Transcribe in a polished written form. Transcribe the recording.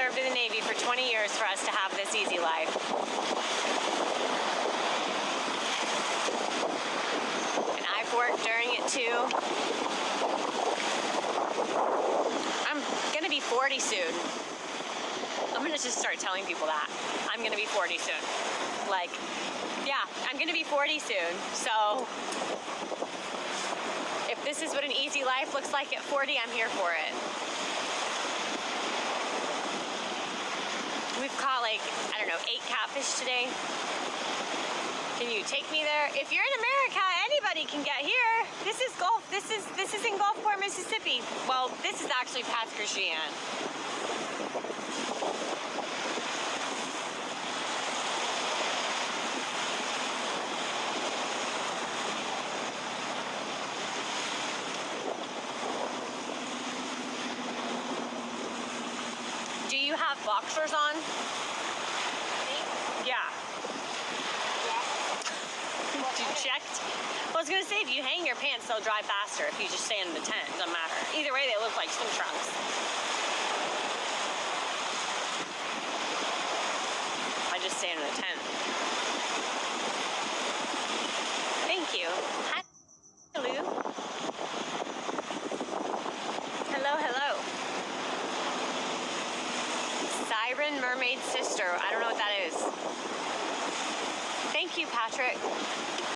served in the Navy for 20 years for us to have this easy life. And I've worked during it too. I'm gonna be 40 soon. I'm gonna just start telling people that. I'm gonna be 40 soon. Like, yeah, I'm gonna be 40 soon. So, if this is what an easy life looks like at 40, I'm here for it. We've caught like, I don't know, 8 catfish today. Can you take me there? If you're in America, anybody can get here. This is Gulf, this is in Gulfport, Mississippi. Well, this is actually past Christiane. Do you have boxers on? Yeah. You checked? Well, I was gonna say, if you hang your pants, they'll dry faster. If you just stay in the tent, doesn't matter. Either way, they look like swim trunks. I just stay in the tent. Thank you. Hi. Hello. Hello, hello. Siren Mermaid Sister. I don't know what that is. Thank you, Patrick.